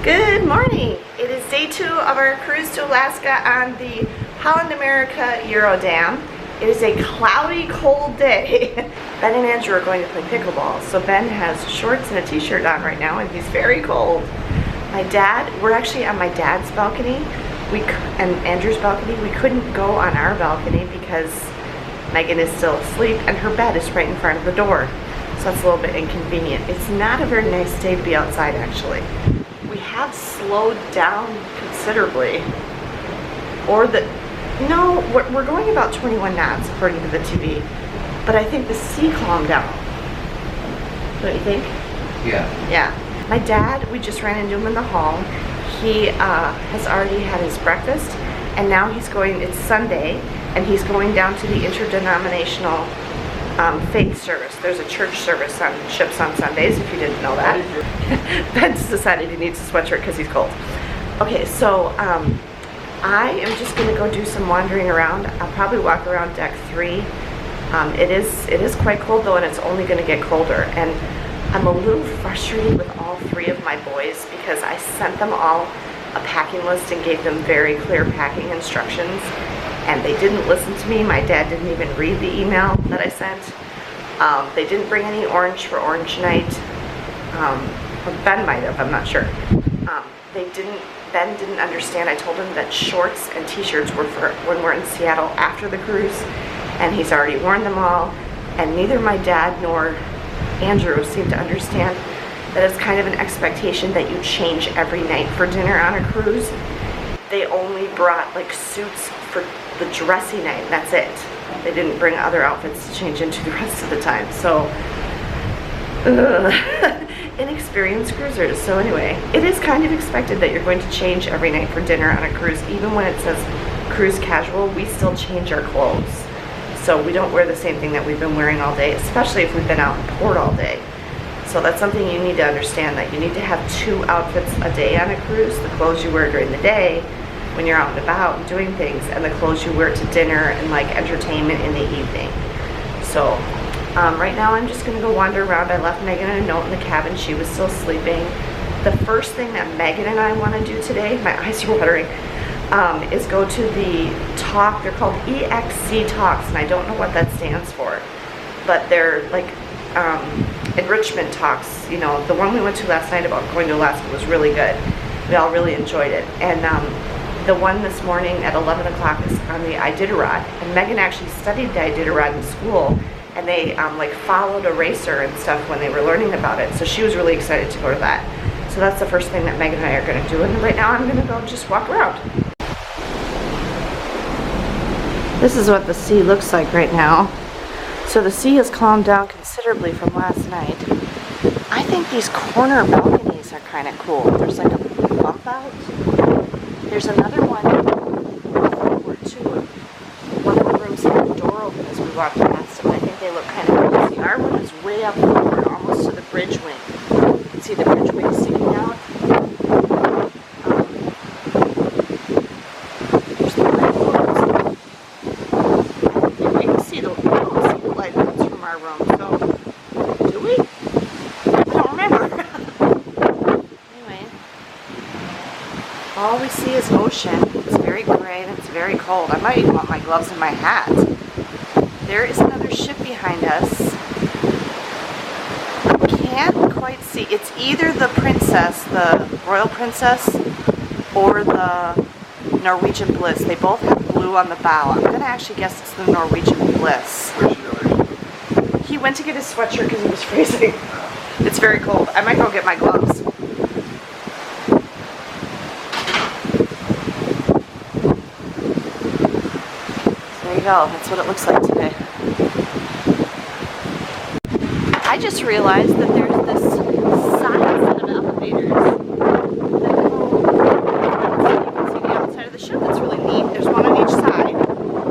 Good morning. It is day 2 of our cruise to Alaska on the Holland America Eurodam. It is a cloudy, cold day. Ben and Andrew are going to play pickleball. So Ben has shorts and a t-shirt on right now and he's very cold. We're actually on my dad's balcony and Andrew's balcony. We couldn't go on our balcony because Megan is still asleep and her bed is right in front of the door. So that's a little bit inconvenient. It's not a very nice day to be outside actually. We have slowed down considerably. We're going about 21 knots according to the TV. But I think the sea calmed down. Don't you think? Yeah. Yeah. My dad, we just ran into him in the hall. He has already had his breakfast and now it's Sunday and he's going down to the interdenominational faith service. There's a church service on ships on Sundays, if you didn't know that. Ben's decided he needs a sweatshirt because he's cold. Okay, so I am just going to go do some wandering around. I'll probably walk around deck 3. It is quite cold though, and it's only going to get colder. And I'm a little frustrated with all 3 of my boys because I sent them all a packing list and gave them very clear packing instructions. And they didn't listen to me. My dad didn't even read the email that I sent. They didn't bring any orange for orange night. Or Ben might have, I'm not sure. Ben didn't understand. I told him that shorts and t-shirts were for when we're in Seattle after the cruise, and he's already worn them all. And neither my dad nor Andrew seemed to understand that it's kind of an expectation that you change every night for dinner on a cruise. They only brought like suits for the dressy night, and that's it. They didn't bring other outfits to change into the rest of the time. So, inexperienced cruisers. So anyway, it is kind of expected that you're going to change every night for dinner on a cruise. Even when it says cruise casual, we still change our clothes. So we don't wear the same thing that we've been wearing all day, especially if we've been out in port all day. So that's something you need to understand, that you need to have 2 outfits a day on a cruise. The clothes you wear during the day when you're out and about and doing things, and the clothes you wear to dinner and like entertainment in the evening. So right now I'm just gonna go wander around. I left Megan a note in the cabin. She was still sleeping. The first thing that Megan and I want to do today, my eyes are watering, is go to the talk. They're called EXC talks, and I don't know what that stands for, but they're like enrichment talks. You know, the one we went to last night about going to Alaska was really good. We all really enjoyed it. And the one this morning at 11 o'clock is on the Iditarod. And Megan actually studied the Iditarod in school, and they like followed a racer and stuff when they were learning about it. So she was really excited to go to that. So that's the first thing that Megan and I are going to do. And right now I'm going to go just walk around. This is what the sea looks like right now. So the sea has calmed down considerably from last night. I think these corner balconies are kind of cool. There's like a bump out. There's another one or 2. One of the rooms had a door open as we walked past them. I think they look kind of cozy. Our one is way up forward, almost to the bridge wing. You can see the bridge wing sticking out. There's the lifeboats. We don't see the lifeboats from our room, so do we? I don't remember. Anyway. All we see is ocean. It's very gray and it's very cold. I might even want my gloves and my hat. There is another ship behind us. I can't quite see. It's either the Princess, the Royal Princess, or the Norwegian Bliss. They both have blue on the bow. I'm going to actually guess it's the Norwegian Bliss. He went to get his sweatshirt because he was freezing. It's very cold. I might go get my gloves. There you go. That's what it looks like today. I just realized that there's this side set of elevators that go, you can see the outside of the ship. That's really neat. There's one on each side.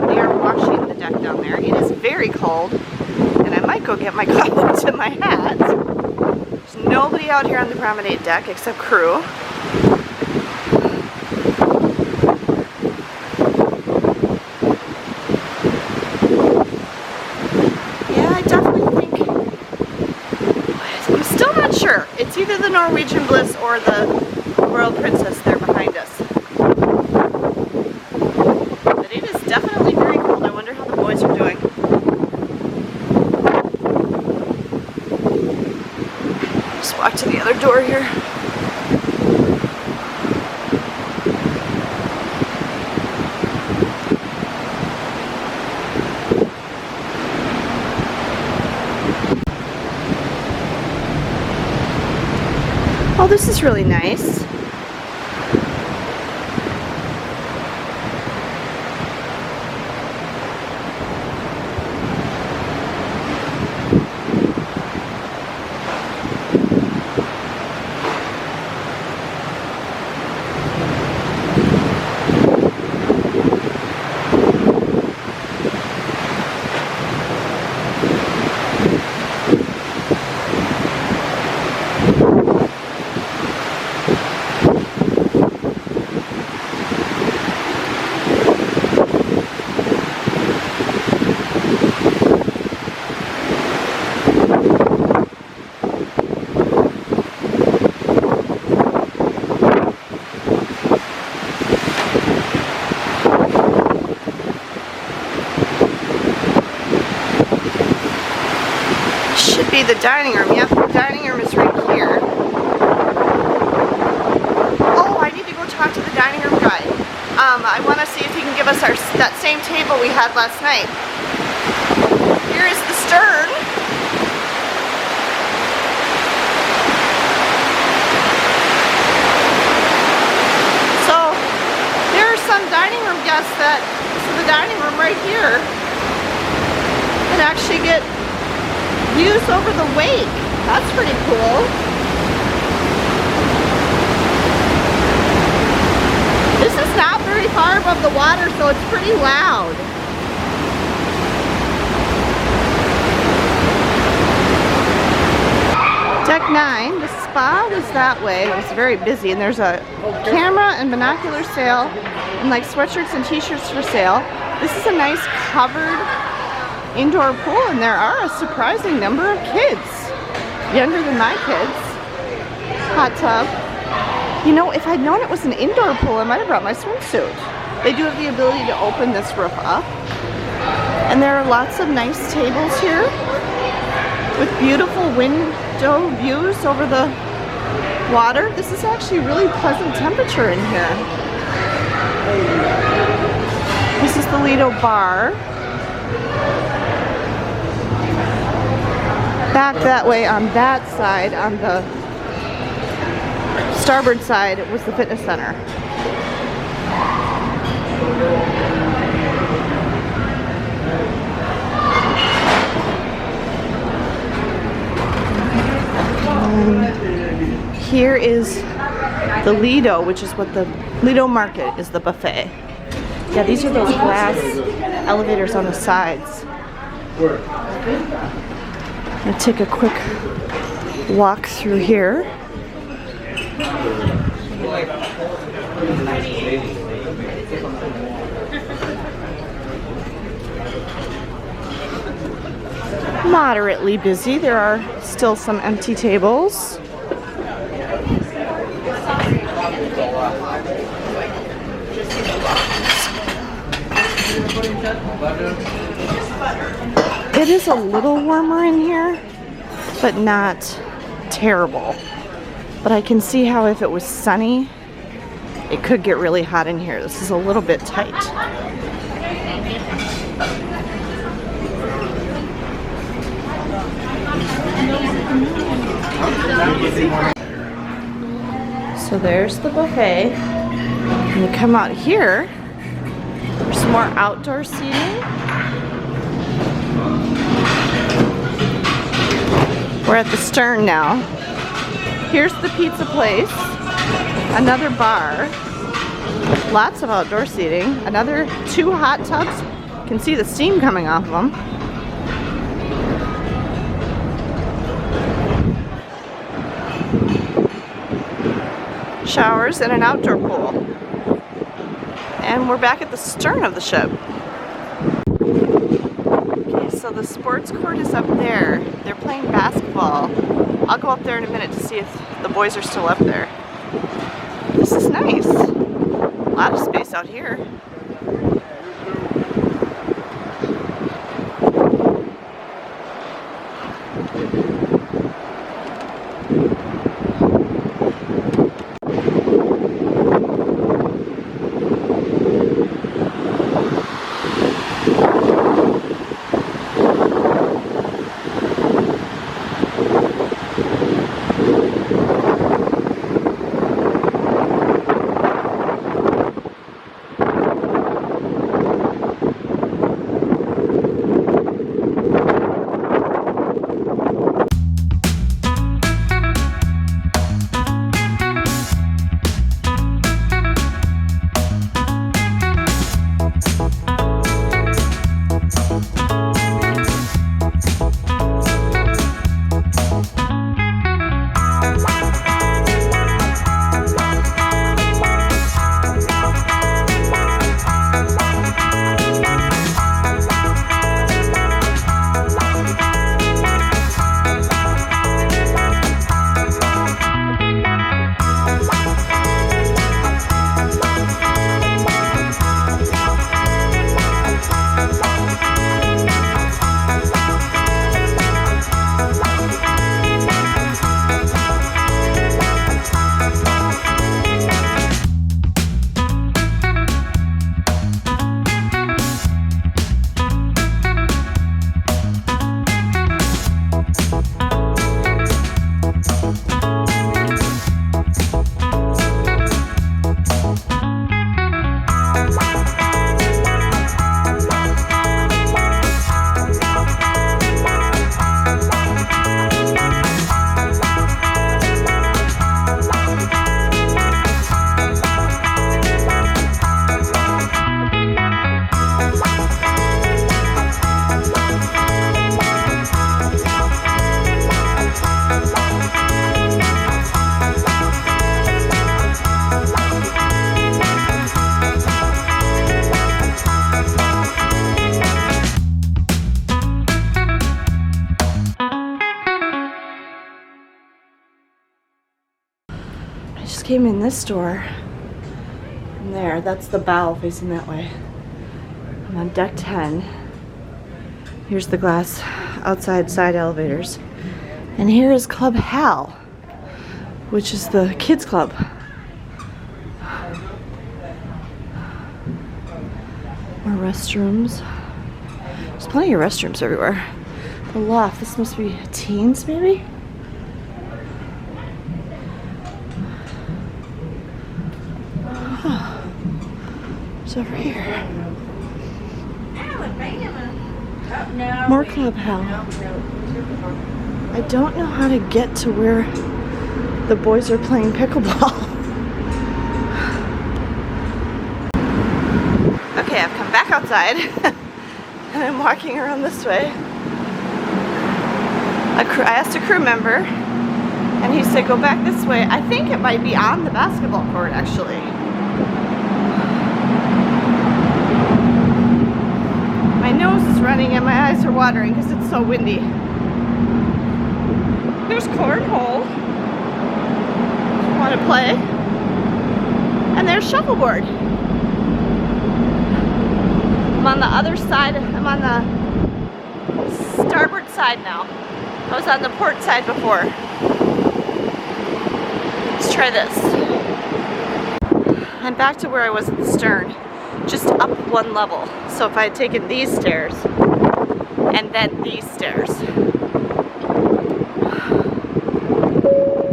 They are washing the deck down there. It is very cold, and I might go get my gloves and my hat. There's nobody out here on the promenade deck except crew. It's either the Norwegian Bliss or the Royal Princess there behind us. But it is definitely very cold. I wonder how the boys are doing. Just walk to the other door here. Oh, this is really nice. Be the dining room. Yep, the dining room is right here. Oh, I need to go talk to the dining room guy. I want to see if he can give us that same table we had last night. Here is the stern. So there are some dining room guests that, this is the dining room right here, that actually get views over the wake. That's pretty cool. This is not very far above the water, so it's pretty loud. Deck 9, the spa was that way. It was very busy, and there's a camera and binocular sale, and like sweatshirts and t-shirts for sale. This is a nice covered indoor pool, and there are a surprising number of kids, younger than my kids. Hot tub. You know, if I'd known it was an indoor pool, I might have brought my swimsuit. They do have the ability to open this roof up, and there are lots of nice tables here with beautiful window views over the water. This is actually really pleasant temperature in here. This is the Lido bar. Back that way on that side, on the starboard side, it was the fitness center. And here is the Lido, which is what the Lido Market is, the buffet. Yeah, these are those glass elevators on the sides. I'm going to take a quick walk through here. Moderately busy. There are still some empty tables. It is a little warmer in here, but not terrible. But I can see how if it was sunny, it could get really hot in here. This is a little bit tight. So there's the buffet. And you come out here, there's some more outdoor seating. We're at the stern now. Here's the pizza place, another bar, lots of outdoor seating, another 2 hot tubs. You can see the steam coming off of them. Showers and an outdoor pool. And we're back at the stern of the ship. Okay, so the sports court is up there. They're playing basketball. I'll go up there in a minute to see if the boys are still up there. lot of space out here. Came in this door from there. That's the bow facing that way. I'm on deck 10. Here's the glass outside side elevators. And here is Club Hal, which is the kids club. More restrooms. There's plenty of restrooms everywhere. The loft, this must be teens maybe? It's over here. More Club Hal. I don't know how to get to where the boys are playing pickleball. Okay, I've come back outside and I'm walking around this way. I asked a crew member and he said go back this way. I think it might be on the basketball court actually. My nose is running and my eyes are watering because it's so windy. There's cornhole. If you want to play. And there's shuffleboard. I'm on the other side. I'm on the starboard side now. I was on the port side before. Let's try this. I'm back to where I was at the stern. Just up one level. So if I had taken these stairs and then these stairs.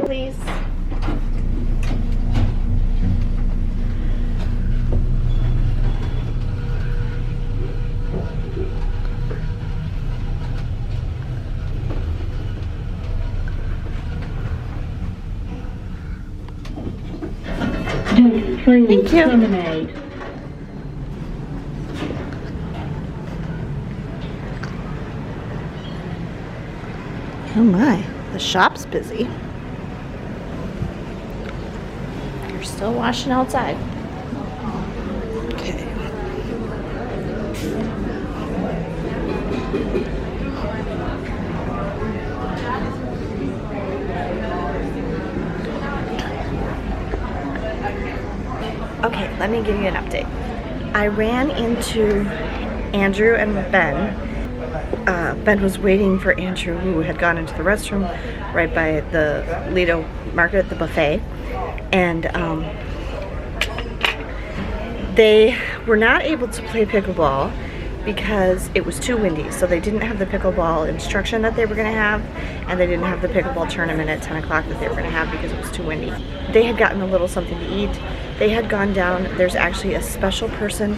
Please. Thank you. Lemonade. Oh my, the shop's busy. You're still washing outside. Okay. Okay, let me give you an update. I ran into Andrew and Ben. Ben was waiting for Andrew, who had gone into the restroom right by the Lido Market, the buffet. And they were not able to play pickleball because it was too windy. So they didn't have the pickleball instruction that they were going to have, and they didn't have the pickleball tournament at 10 o'clock that they were going to have because it was too windy. They had gotten a little something to eat. They had gone down. There's actually a special person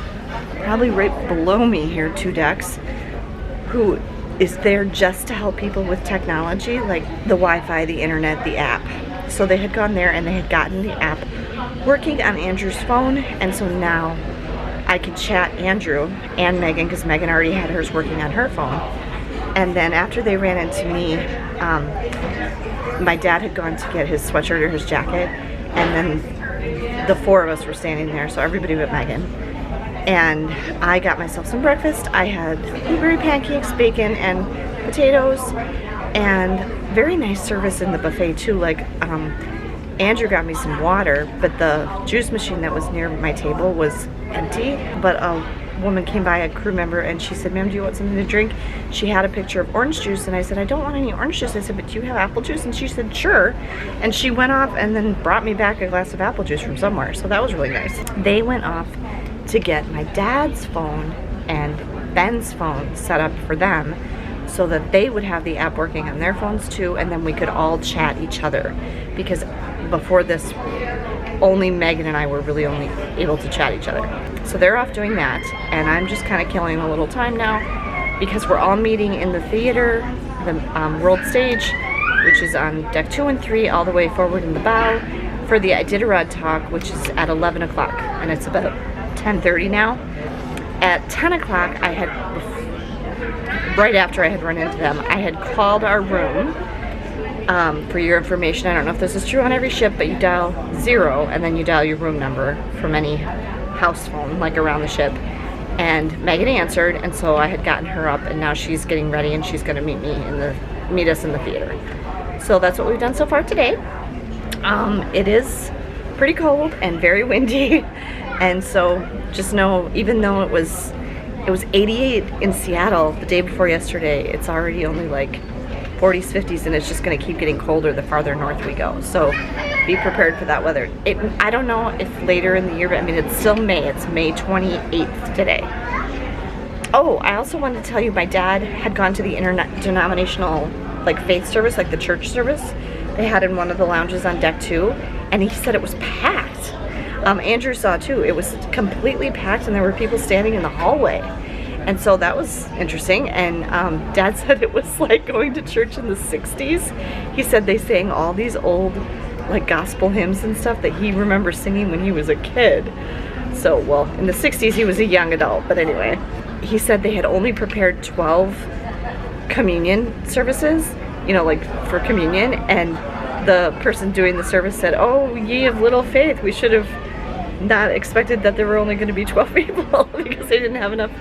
probably right below me here, 2 decks, who is there just to help people with technology, like the Wi-Fi, the internet, the app. So they had gone there and they had gotten the app working on Andrew's phone, and so now I could chat Andrew and Megan, because Megan already had hers working on her phone. And then after they ran into me, my dad had gone to get his sweatshirt or his jacket, and then the 4 of us were standing there, so everybody but Megan. And I got myself some breakfast. I had blueberry pancakes, bacon, and potatoes, and very nice service in the buffet too. Like, Andrew got me some water, but the juice machine that was near my table was empty. But a woman came by, a crew member, and she said, "Ma'am, do you want something to drink?" She had a picture of orange juice, and I said, "I don't want any orange juice." I said, "But do you have apple juice?" And she said, "Sure." And she went off and then brought me back a glass of apple juice from somewhere, so that was really nice. They went off to get my dad's phone and Ben's phone set up for them so that they would have the app working on their phones too, and then we could all chat each other, because before this only Megan and I were really only able to chat each other. So they're off doing that, and I'm just kind of killing a little time now because we're all meeting in the theater, the world stage, which is on deck 2 and 3 all the way forward in the bow, for the Iditarod talk, which is at 11 o'clock, and it's about 10:30 now. At 10 o'clock, I had, right after I had run into them, I had called our room. For your information, I don't know if this is true on every ship, but you dial 0 and then you dial your room number from any house phone, like around the ship. And Megan answered, and so I had gotten her up, and now she's getting ready and she's going to meet us in the theater. So that's what we've done so far today. It is pretty cold and very windy, and so just know, even though it was 88 in Seattle the day before yesterday, it's already only like 40s, 50s, and it's just going to keep getting colder the farther north we go. So be prepared for that weather. I don't know if later in the year, but I mean, it's still May. It's May 28th today. Oh, I also wanted to tell you, my dad had gone to the interdenominational faith service, like the church service they had in one of the lounges on deck 2, and he said it was packed. Andrew saw too. It was completely packed, and there were people standing in the hallway. And so that was interesting, and Dad said it was like going to church in the 60s. He said they sang all these old gospel hymns and stuff that he remembers singing when he was a kid. So, well, in the 60s he was a young adult, but anyway. He said they had only prepared 12 communion services, for communion, and the person doing the service said, "Oh, ye of little faith, we should have not expected that there were only going to be 12 people because they didn't have enough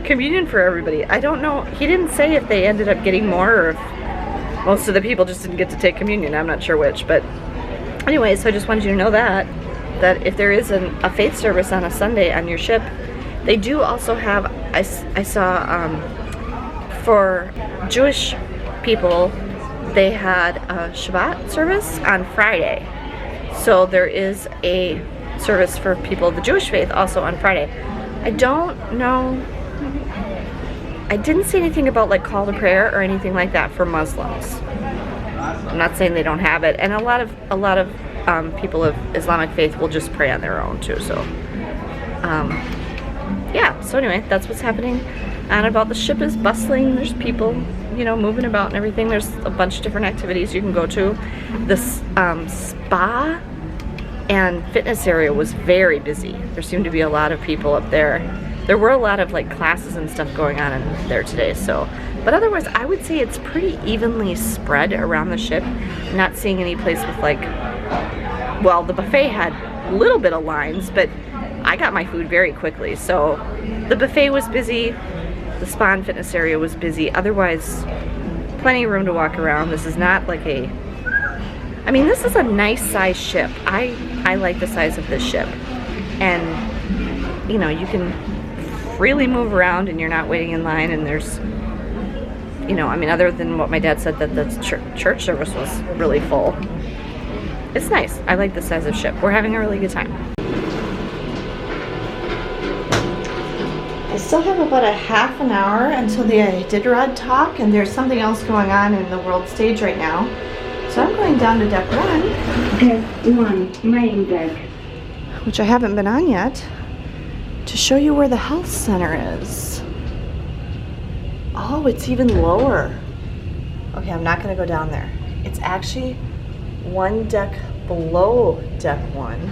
communion for everybody." I don't know. He didn't say if they ended up getting more or if most of the people just didn't get to take communion. I'm not sure which, but anyway, so I just wanted you to know that if there is a faith service on a Sunday on your ship, they do also have, I saw for Jewish people, they had a Shabbat service on Friday. So there is a service for people of the Jewish faith also on Friday. I don't know. I didn't see anything about call to prayer or anything like that for Muslims. I'm not saying they don't have it, and a lot of people of Islamic faith will just pray on their own too. So, yeah. So anyway, that's what's happening. And about the ship is bustling. There's people, moving about and everything. There's a bunch of different activities you can go to. This spa and fitness area was very busy. There seemed to be a lot of people up there. There were a lot of classes and stuff going on in there today, so. But otherwise, I would say it's pretty evenly spread around the ship. I'm not seeing any place with well, the buffet had a little bit of lines, but I got my food very quickly. So the buffet was busy, the spa and fitness area was busy. Otherwise, plenty of room to walk around. This is not this is a nice size ship. I like the size of this ship. and you know, you can freely move around and you're not waiting in line, and there's, you know, I mean, other than what my dad said, that the church service was really full. It's nice. I like the size of ship. We're having a really good time. I still have about a half an hour until the Iditarod talk, and there's something else going on in the world stage right now. So I'm going down to deck 1. Deck 1, main deck. Which I haven't been on yet, to show you where the health center is. Oh, it's even lower. Okay, I'm not gonna go down there. It's actually one deck below deck 1.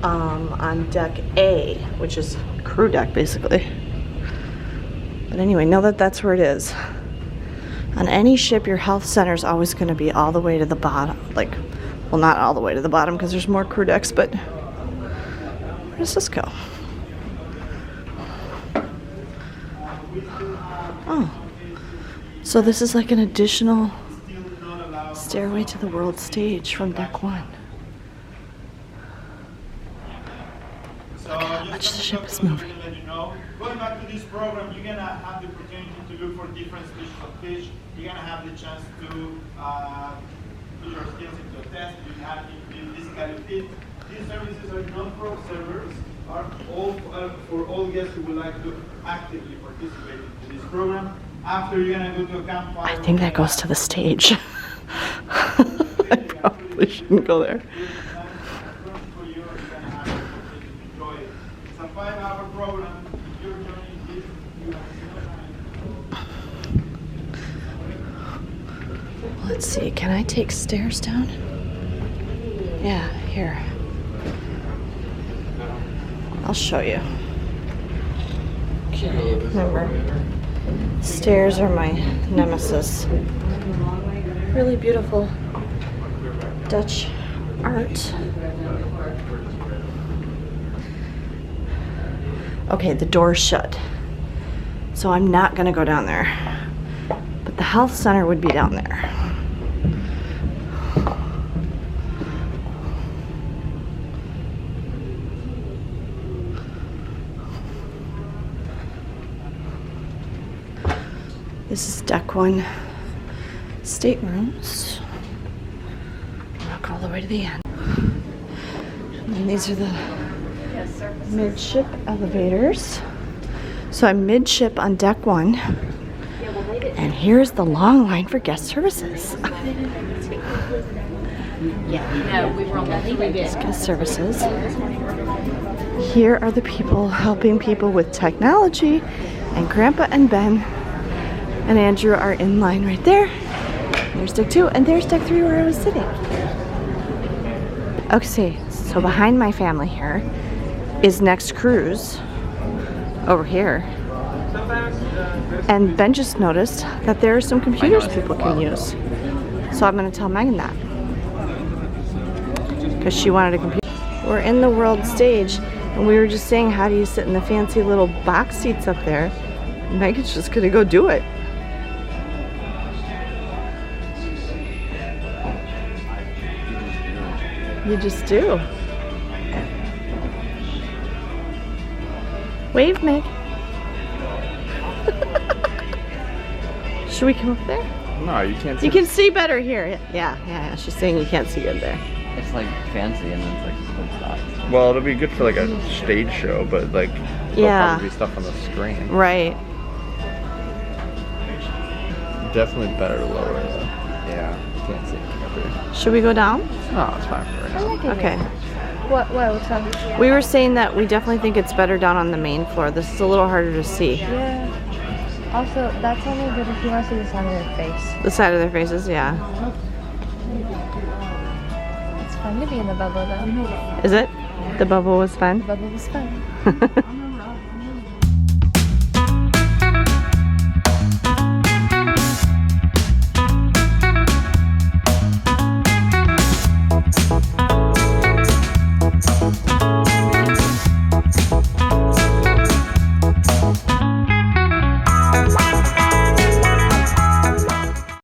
On deck A, which is crew deck basically. But anyway, know that that's where it is. On any ship, your health center is always going to be all the way to the bottom. Like, well, not all the way to the bottom because there's more crew decks, but where does this go? Oh, so this is like an additional stairway to the world stage from deck 1. Look at how much the ship is moving. Going back to this program, you're going to have the opportunity to look for different species of fish. You're going to have the chance to put your skills into a test. You have to be physically fit. These services are non-pro servers, are all for all guests who would like to actively participate in this program. After you're going to go to a campfire. I think that goes to the stage. I probably shouldn't go there. It's a 5-hour program. If you're joining this, you have no time. Let's see, can I take stairs down? Yeah, here. I'll show you. Okay, remember, stairs are my nemesis. Really beautiful Dutch art. Okay, the door's shut, so I'm not gonna go down there, but the health center would be down there. This is deck 1 staterooms. Walk all the way to the end. And then these are the midship elevators. So I'm midship on deck 1. And here's the long line for guest services. Guest services. Here are the people helping people with technology, and Grandpa and Ben and Andrew are in line right there. There's deck 2, and there's deck 3 where I was sitting. Okay, so behind my family here is Next Cruise over here. And Ben just noticed that there are some computers people can use. So I'm going to tell Megan that, because she wanted a computer. We're in the world stage, and we were just saying, how do you sit in the fancy little box seats up there? Megan's just going to go do it. You just do. Wave, Meg. Should we come up there? No, you can't see. You can see better here. Yeah. She's saying you can't see good there. It's like fancy and then it's like good stuff. Well, it'll be good for like a stage show, but like there'll probably be stuff on the screen. Right. Definitely better to lower though. Yeah, can't see up here. Should we go down? No, it's fine for right now. Okay. What's up? We were saying that we definitely think it's better down on the main floor. This is a little harder to see. Yeah. Also, that's only good if you want to see the side of their face. The side of their faces, yeah. It's fun to be in the bubble, though. Is it? The bubble was fun? The bubble was fun.